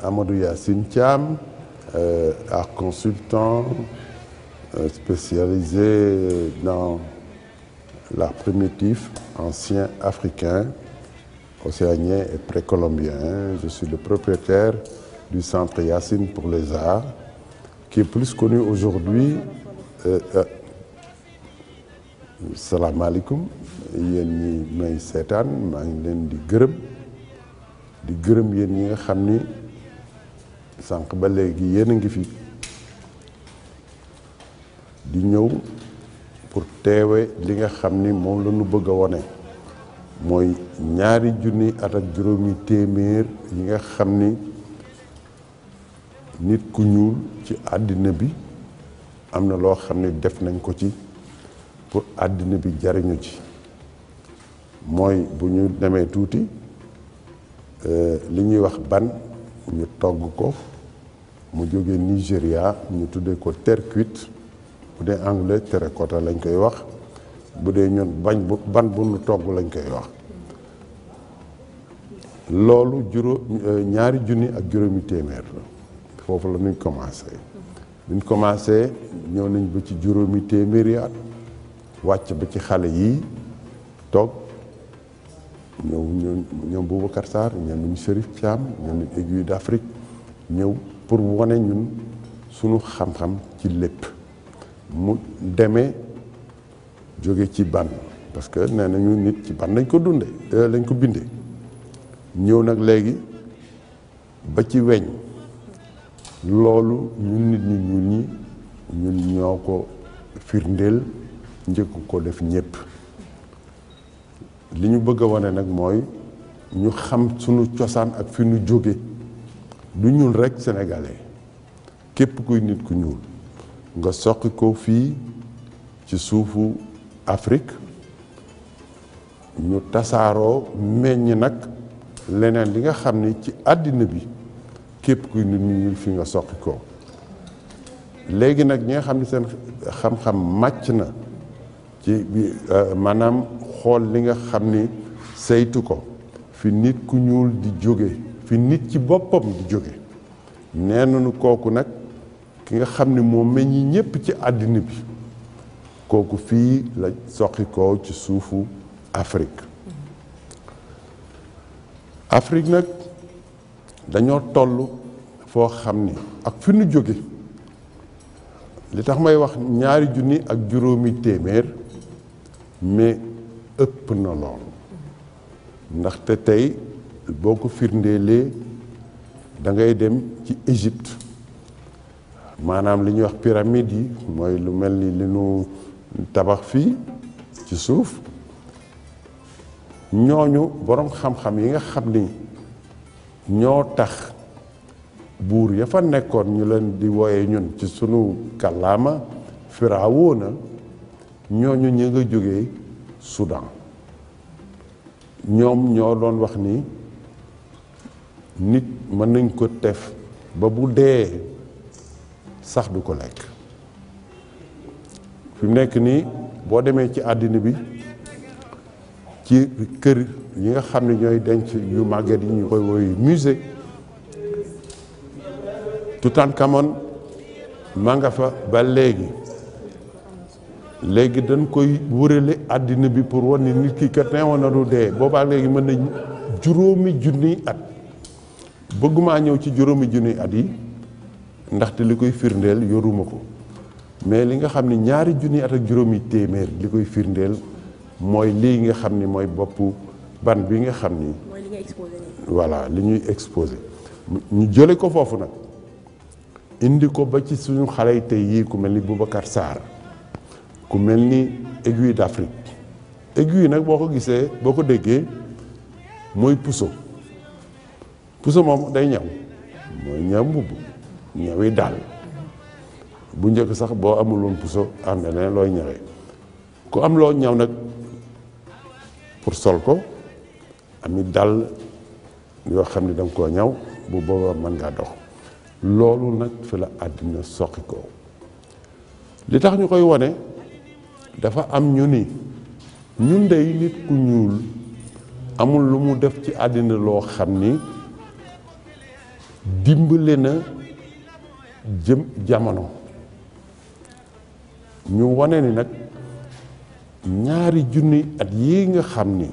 Amadou Yacine Thiam, art consultant spécialisé dans l'art primitif ancien africain, océanien et précolombien. Je suis le propriétaire du centre Yacine pour les arts, qui est plus connu aujourd'hui. Salam alaikum, yéen ñi may seetaan maa ngi leen di gërëm yéen ñi nga xam ni sànq ba léegi yéen a ngi fi di ñëw pour teewe li nga xam ni moom la ñu bëgg a wone mooy 2 junni at ak juróomi téeméer yi nga xam ni nit ku ñuul ci àddina bi am na loo xam ni def nañ ko ci pour àddina bi jariñu ci. mooy bu ñu demee tuuti li ñuy wax ban ñu togg ko mu jógee Nigéria ñu tuddee ko terre cuite bu dee anglais terracotta lañ koy wax bu dee ñun ban bu ñu togg lañ koy wax. loolu 2 junni ak juróomi téeméer la foofu la ñuy commencé. buñ commencé ñëw nañ ba ci juróomi téeméeri at wàcc ba ci xale yi toog ñëw Boubacar Sarr ñoom Chérif Thiam ñoom Aiguille d'Afrique ñëw pour wane ñun sunu xam-xam ci lépp mu demee jóge ci ban parce que nee nañu nit ci ban lañ ko dundee lañ ko bindee ñëw nag léegi ba ci weñ loolu ñun nit ñu ñuul ñi ñun ñoo ko firndeel njëkk ko def ñépp li ñu bëgg a wane nag mooy ñu xam sunu cosaan ak fi ñu jóge du ñun rek sénégalais képp kuy nit ku ñuul nga soqi ko fii ci suufu Afrique ñu tasaaroo meññ nag leneen li nga xam ni ci àddina bi képp kuy nit ñu ñuul fii nga soqi ko léegi nag ñi nga xam ne seen xam-xam màcc na ci bi maanaam xool li nga xam ni saytu ko fi nit ku ñuul di jóge fi nit ci boppam di jóge nee nañu kooku nag ki nga xam ni moo meññi ñépp ci àddina bi kooku fii la soqi ko ci suufu Afrique Afrique nag dañoo toll foo xam ni ak fi nu jóge li tax may wax 2 junni ak juróomi téeméer mais ëpp na lool ndaxte tey boo ko firndeelee da ngay dem ci Égypte maanaam li ñuy wax pyramide yi mooy lu mel ni li nu tabax fii ci suuf ñooñu boroom xam-xam yi nga xam ni ñoo tax buur ya fa nekkoon ñu leen di wooye ñun ci sunu kàllaama Firawna ñooñu ñi nga jógee Soudan ñoom ñoo doon wax ni nit mën nañ ko def ba bu dee sax du ko lekk fi mu nekk nii boo demee ci àddina bi ci kër yi nga xam ne ñooy denc yu màgget yi ñu koy woy musée Toutankhamon ma nga fa ba léegi dañ koy wërale àddina bi pour wan ni nit ki kat ne woon na du dee boobaa léegi mën na juróomi junniy at bëggumaa ñëw ci juróomi junniy at yi ndaxte li koy firndeel yoruma ko mais li nga xam ne 2 junniy at ak juróomi téeméer li koy firndeel mooy lii nga xam ni mooy boppu ban bi nga xam ni mooy li nga exposé nii. voilà li ñuy exposé ñu jële ko foofu nag indi ko ba ci suñu xale yi tey yii ku mel ni Boubacar Sarr ku mel ni aiguille d'Afrique aiguille nag boo ko gisee boo ko déggee mooy puso moom day ñaw mooy ñaw mbubb ñawi daal bu njëkk sax boo amuloon puso am na leneen looy ñawee ku am loo ñaw nag pour sol ko ami dal yoo xam ne da nga koo ñaw bu boobaa mën ngaa dox loolu nag fi la àddina soqi ko li tax ñu koy wone dafa am ñu ni ñun dey nit ku ñuul amul lu mu def ci àddina loo xam ni dimbale na jëm jamono ñu wone ni nag 2 junni at yi nga xam ni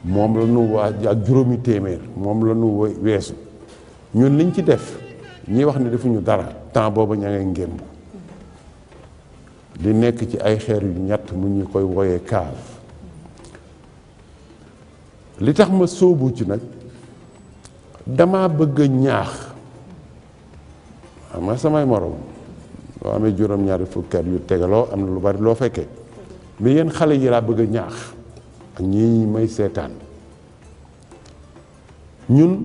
moom la ñu waaj ak juróomi téeméer moom la ñu weesu ñun liñ ci def ñi wax ni defuñu dara temps booba ña ngay ngémb di nekk ci ay xeer yu ñett mu ñu koy woyee cave li tax ma sóobu ci nag dama bëgg a ñaax xam nga samay morom loo amee juróom-ñaari fukki at yu tegaloo am na lu bari loo fekkee mais yéen xale yi laa bëgg a ñaax ak ñi may seetaan ñun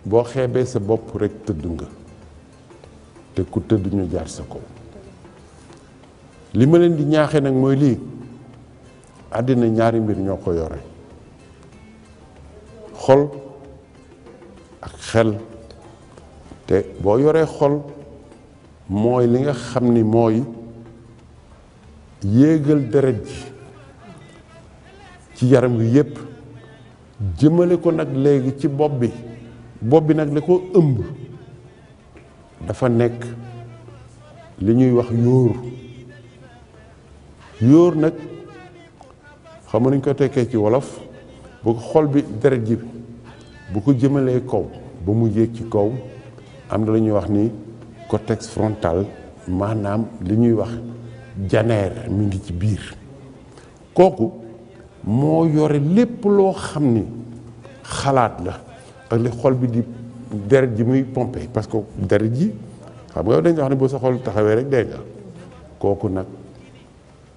boo xeebee sa bopp rekk tëdd nga te ku tëdd ñu jaar sa kaw li ma leen di ñaaxee nag mooy lii àddina 2 mbir ñoo ko yore xol ak xel te boo yoree xol mooy li nga xam ni mooy yéegal deret ji ci yaram wi yépp jëmale ko nag léegi ci bopp bi nag li ko ëmb dafa nekk li ñuy wax yóor nag xam nga nañ ko tekkee ci wolof bu ko xol bi deret ji bu ko jëmalee kaw ba mu yéeg ci kaw am na la ñuy wax ni cortex frontal maanaam li ñuy wax janeer mi ngi ci biir kooku moo yore lépp loo xam ni xalaat la ak li xol bi di deret ji muy pompé parce que deret ji xam nga dañ wax ne boo sa xol taxawee rek dégg nga kooku nag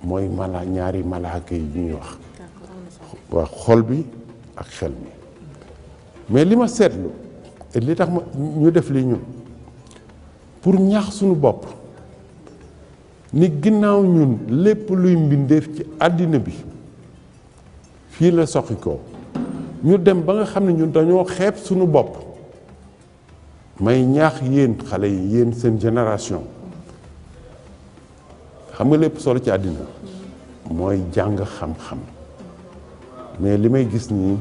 mooy ñaari malaaka yi ñuy wax waa xol bi ak xel mi mais li ma seetlu et li tax ma ñu def li ñun pour ñaax suñu bopp ni ginnaaw ñun lépp luy mbindeef ci àddina bi fii la soxi ko ñu dem ba nga xam ne ñun dañoo xeeb suñu bopp may ñaax yéen xale yi yéen seen génération xam nga lépp solo ci àddina mooy jàng xam-xam mais li may gis nii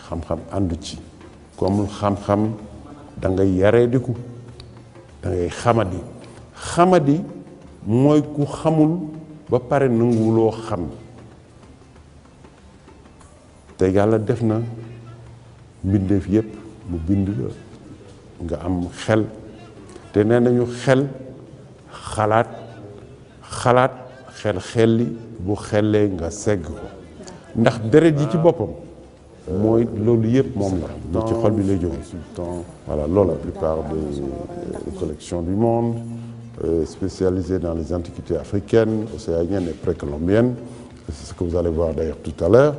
xam-xam àndu ci comme xam-xam da ngay yaree diku da ngay xamadi mooy ku xamul ba pare nanguwuloo xam te yàlla def na mbindeef yépp mu bind la nga am xel te nee nañu xel xalaat xelli bu xellee nga segg ko ndax deret yi ci boppam mooy loolu yëpp moom la ñu ci xol bi lay jóge voilà loolu la plupart des collections du monde spécialisées dans les antiquités africaines, océaniennes et précolombiennes. C'est ce que vous allez voir d'ailleurs tout à l'heure.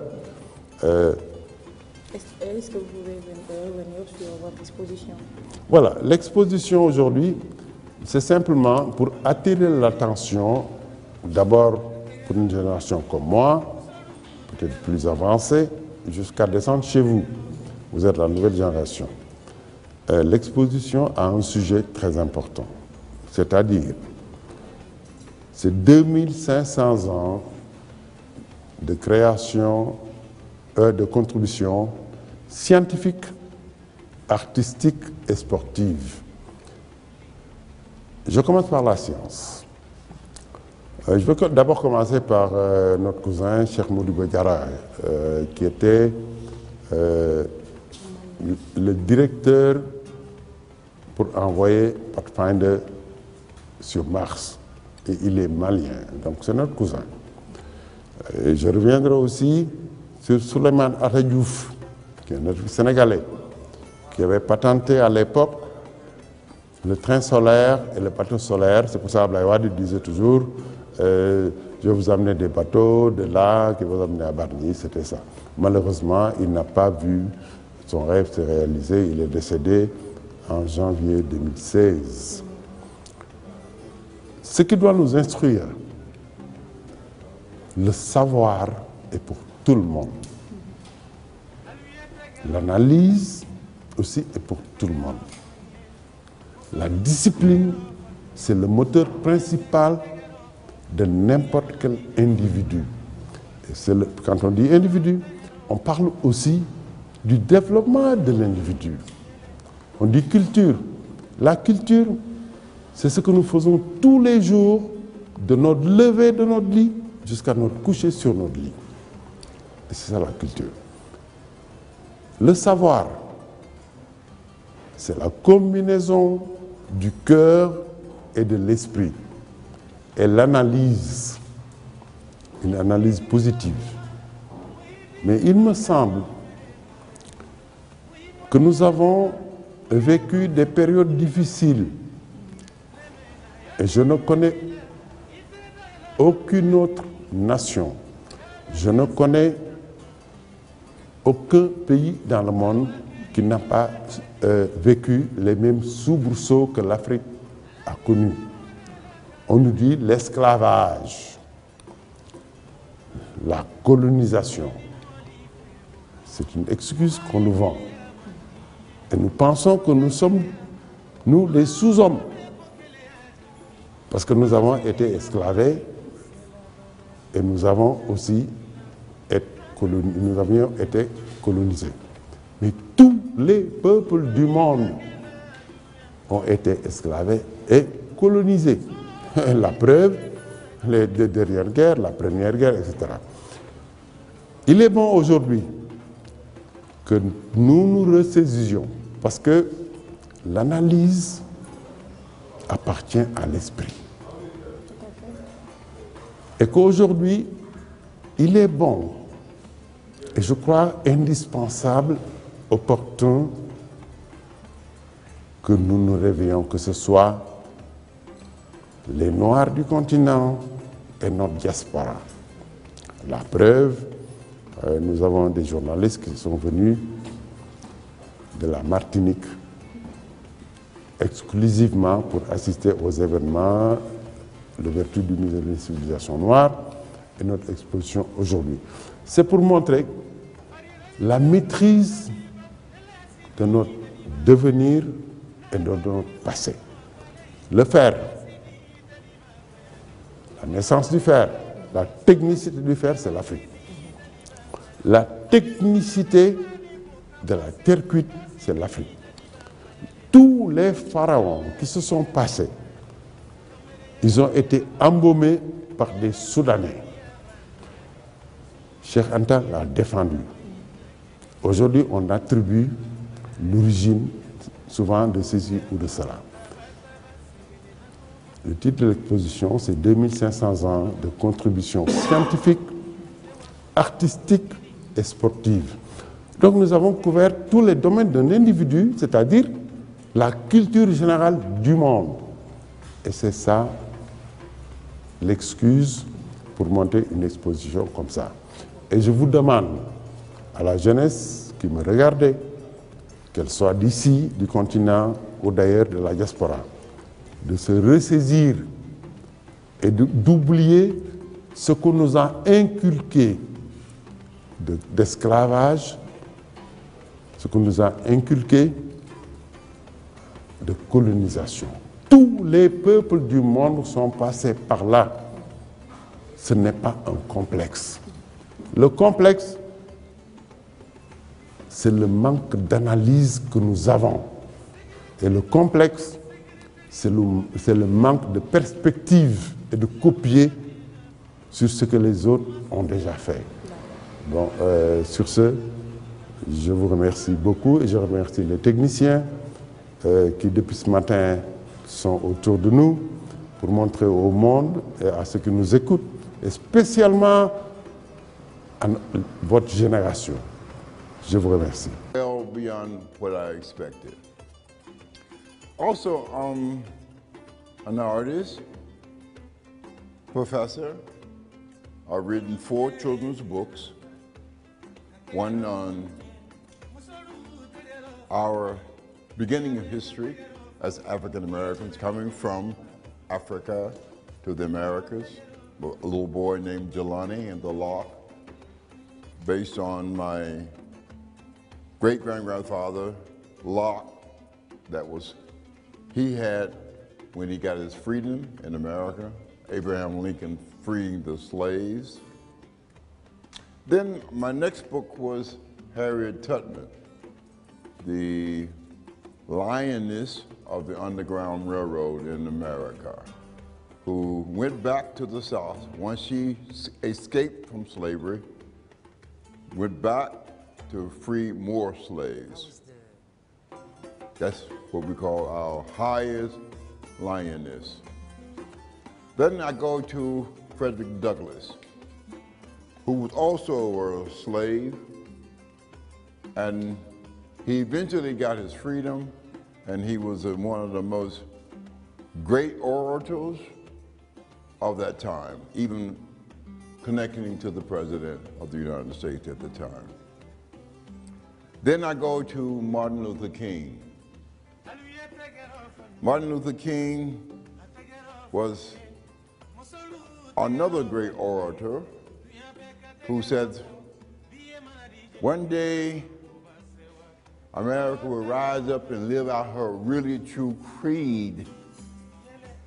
Est-ce que vous pouvez revenir sur votre exposition? Voilà, l'exposition aujourd'hui, c'est simplement pour attirer l'attention, d'abord pour une génération comme moi, peut-être plus avancée, jusqu'à descendre chez vous. Vous êtes la nouvelle génération. L'exposition a un sujet très important, c'est-à-dire c'est 2500 ans de création, de contribution scientifique, artistique et sportive. Je commence par la science. Je veux d'abord commencer par notre cousin Cheikh Modibo Diarra, qui était le directeur pour envoyer Pathfinder sur Mars. Et il est malien, donc c'est notre cousin. Et je reviendrai aussi sur Souleymane Atta Diouf, qui est notre Sénégalais, qui avait patenté à l'époque le train solaire et le bateau solaire. C'est pour ça qu'Abdoulaye Wade disait toujours je vais vous amener des bateaux de là, qui vont vous amener à Bargny, c'était ça. Malheureusement, il n'a pas vu son rêve se réaliser. Il est décédé en janvier 2016. Ce qui doit nous instruire, le savoir est pour tout le monde. L'analyse aussi est pour tout le monde. La discipline, c'est le moteur principal de n'importe quel individu. Et quand on dit individu, on parle aussi du développement de l'individu. On dit culture. La culture, c'est ce que nous faisons tous les jours, de notre lever de notre lit jusqu'à notre coucher sur notre lit. Et c'est ça la culture. Le savoir, c'est la combinaison du cœur et de l'esprit. Et l'analyse, une analyse positive. Mais il me semble que nous avons vécu des périodes difficiles. Et je ne connais aucune autre nation, je ne connais aucun pays dans le monde qui n'a pas vécu les mêmes soubresauts que l'Afrique a connus. On nous dit l'esclavage, la colonisation. C'est une excuse qu'on nous vend. Et nous pensons que nous sommes, nous, les sous-hommes. Parce que nous avons été esclavés et nous avons aussi été colonisés. Mais tous les peuples du monde ont été esclavés et colonisés. La preuve, les deux dernières guerres, la première guerre, etc. Il est bon aujourd'hui que nous nous ressaisissions parce que l'analyse appartient à l'esprit. Et qu'aujourd'hui, il est bon et je crois indispensable, opportun, que nous nous réveillons, que ce soit les Noirs du continent et notre diaspora. La preuve, nous avons des journalistes qui sont venus de la Martinique exclusivement pour assister aux événements, l'ouverture du musée des civilisations noires et notre exposition aujourd'hui. C'est pour montrer la maîtrise de notre devenir et de notre passé. Le fer, la naissance du fer, la technicité du fer, c'est l'Afrique. La technicité de la terre cuite, c'est l'Afrique. Tous les pharaons qui se sont passés, ils ont été embaumés par des Soudanais. Cheikh Anta l'a défendu. Aujourd'hui, on attribue l'origine souvent de ceci ou de cela. Le titre de l'exposition, c'est 2500 ans de contributions scientifiques, artistiques et sportives. Donc nous avons couvert tous les domaines d'un individu, c'est-à-dire la culture générale du monde. Et c'est ça l'excuse pour monter une exposition comme ça. Et je vous demande, à la jeunesse qui me regardait, qu'elle soit d'ici, du continent ou d'ailleurs de la diaspora, de se ressaisir et d'oublier ce qu'on nous a inculqué d'esclavage, ce qu'on nous a inculqué de colonisation. Tous les peuples du monde sont passés par là. Ce n'est pas un complexe. Le complexe, c'est le manque d'analyse que nous avons. Et le complexe, c'est le manque de perspective et de copier sur ce que les autres ont déjà fait. Bon, sur ce, je vous remercie beaucoup et je remercie les techniciens qui, depuis ce matin, sont autour de nous pour montrer au monde et à ceux qui nous écoutent, et spécialement à votre génération. Je vous remercie. Well beyond what I expected. Also, an artist, professor. I've written 4 children's books. One on our beginning of history as African Americans coming from Africa to the Americas. A little boy named Jelani and the Lock, based on my great-grandfather, Locke, he had when he got his freedom in America, Abraham Lincoln freeing the slaves. Then my next book was Harriet Tubman, the lioness of the Underground Railroad in America, who went back to the South once she escaped from slavery, went back to free more slaves. That's what we call our highest lioness. Then I go to Frederick Douglass, who was also a slave, and he eventually got his freedom, and he was one of the most great orators of that time, even connecting to the President of the United States at the time. Then I go to Martin Luther King. Martin Luther King was another great orator who said, one day America will rise up and live out her really true creed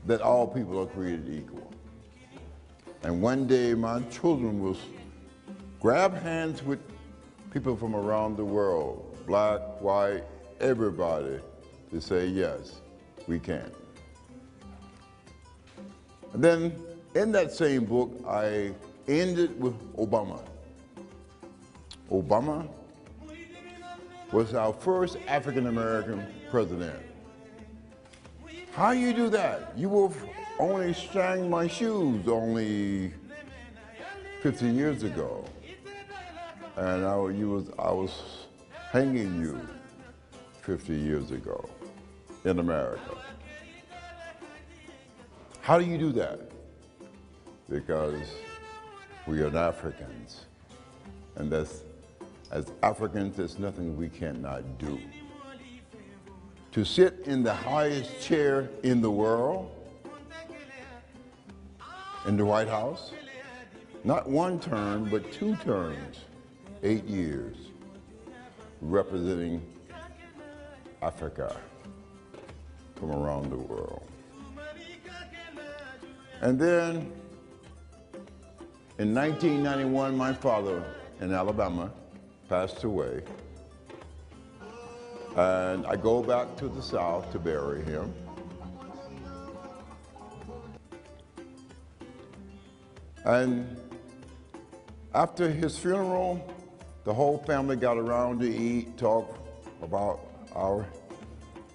that all people are created equal. And one day my children will grab hands with people from around the world, black, white, everybody, to say, yes, we can. And then in that same book, I ended with Obama. Obama was our first African-American president. How you do that? You were only shining my shoes only 50 years ago. And I was hanging you 50 years ago in America. How do you do that? Because we are Africans, and as Africans, there's nothing we cannot do to sit in the highest chair in the world, in the White House. Not one term, but 2 terms, 8 years, representing Africa from around the world. And then in 1991, my father in Alabama passed away. And I go back to the South to bury him. And after his funeral, the whole family got around to eat, talk about our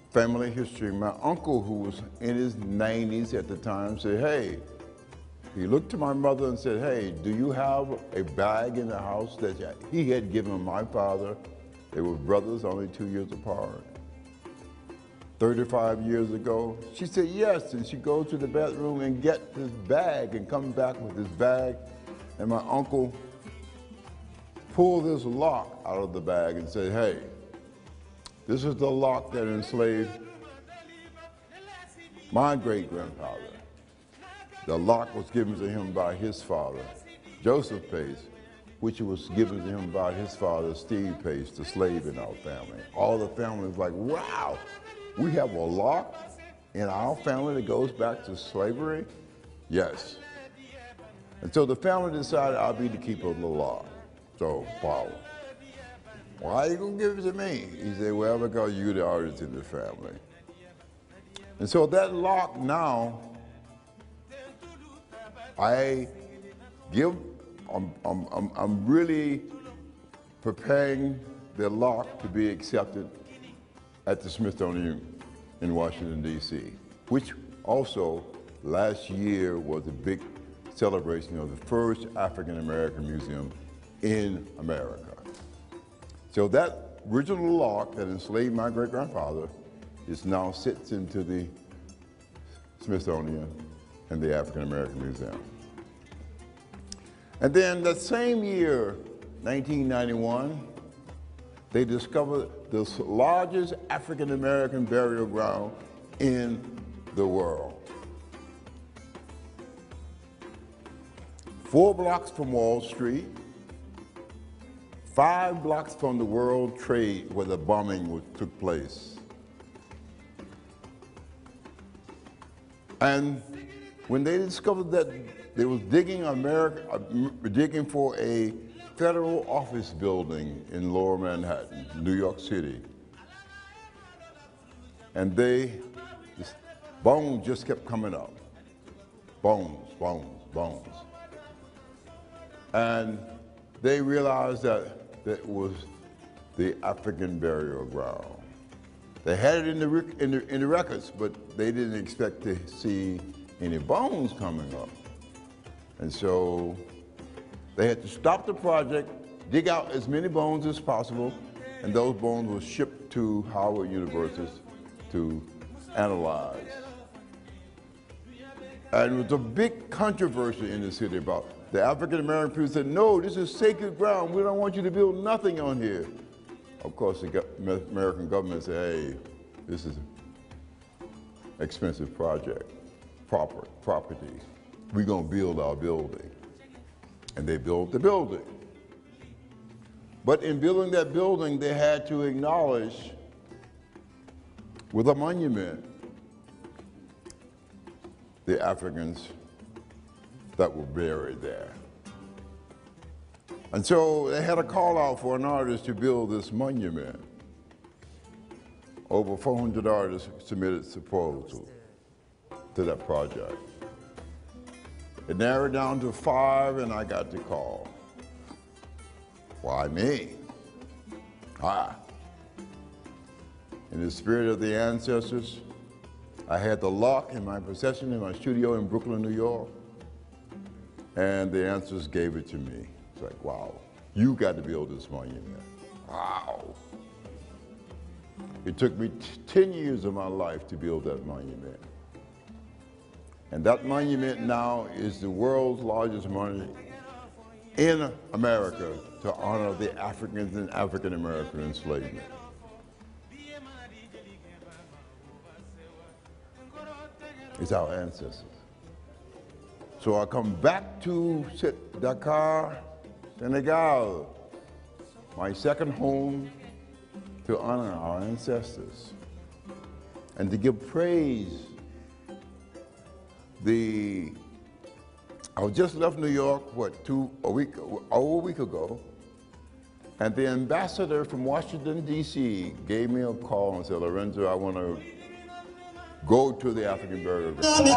family history. My uncle, who was in his 90s at the time, said, hey, he looked to my mother and said, hey, do you have a bag in the house that he had given my father? They were brothers, only 2 years apart. 35 years ago. She said yes, and she goes to the bedroom and gets this bag and comes back with this bag. And my uncle pulled this lock out of the bag and said, hey, this is the lock that enslaved my great-grandfather. The lock was given to him by his father, Joseph Pace, which was given to him by his father, Steve Pace, the slave in our family. All the family was like, wow, we have a lock in our family that goes back to slavery? Yes. And so the family decided I'll be the keeper of the lock. So, Paul, why are you gonna give it to me? He said, well, because you're the artist in the family. And so that lock now, I'm really preparing the lock to be accepted at the Smithsonian in Washington, D.C., which also last year was a big celebration of the first African-American museum in America. So that original lock that enslaved my great-grandfather is now sits into the Smithsonian and the African-American Museum. And then that same year, 1991, they discovered the largest African-American burial ground in the world. 4 blocks from Wall Street, 5 blocks from the World Trade where the bombing took place. And when they discovered that they was digging for a federal office building in Lower Manhattan, New York City, and bones just kept coming up. Bones, bones, bones. And they realized that it was the African burial ground. They had it in the records, but they didn't expect to see any bones coming up. And so they had to stop the project, dig out as many bones as possible, and those bones were shipped to Howard University to analyze. And it was a big controversy in the city about the African-American people said, no, this is sacred ground. We don't want you to build nothing on here. Of course, the American government said, hey, this is an expensive project, property. We're gonna build our building. And they built the building. But in building that building, they had to acknowledge with a monument the Africans that were buried there. And so they had a call out for an artist to build this monument. Over 400 artists submitted proposals to that project. It narrowed down to 5 and I got the call. Why me? In the spirit of the ancestors, I had the lock in my possession in my studio in Brooklyn, New York. And the answers gave it to me. It's like, wow, you got to build this monument. Wow. It took me 10 years of my life to build that monument. And that monument now is the world's largest monument in America to honor the Africans and African-American enslavement. is our ancestors. So I come back to Dakar, Senegal, my second home, to honor our ancestors and to give praise. I just left New York, over a week ago, and the ambassador from Washington, D.C. gave me a call and said, Lorenzo, I want to go to the African burial ground.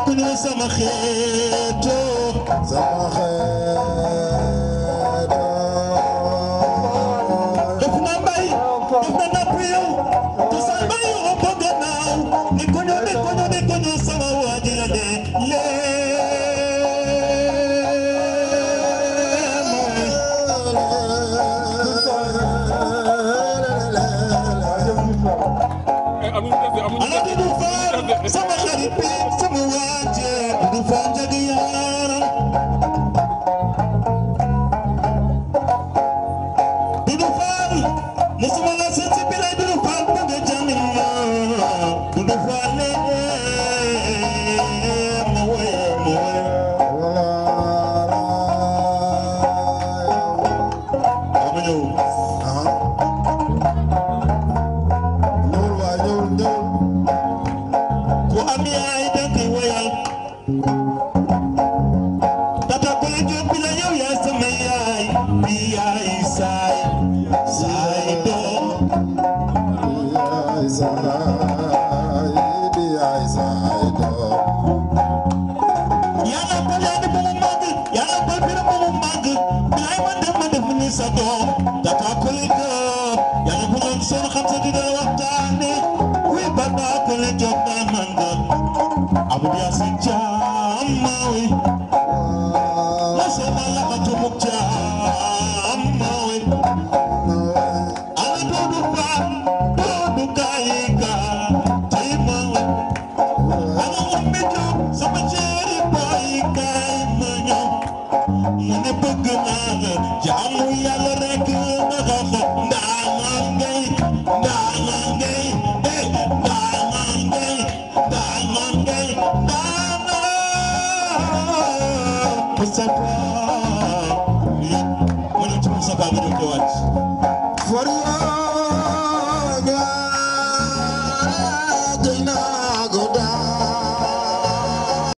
Abu Yasin Jamawi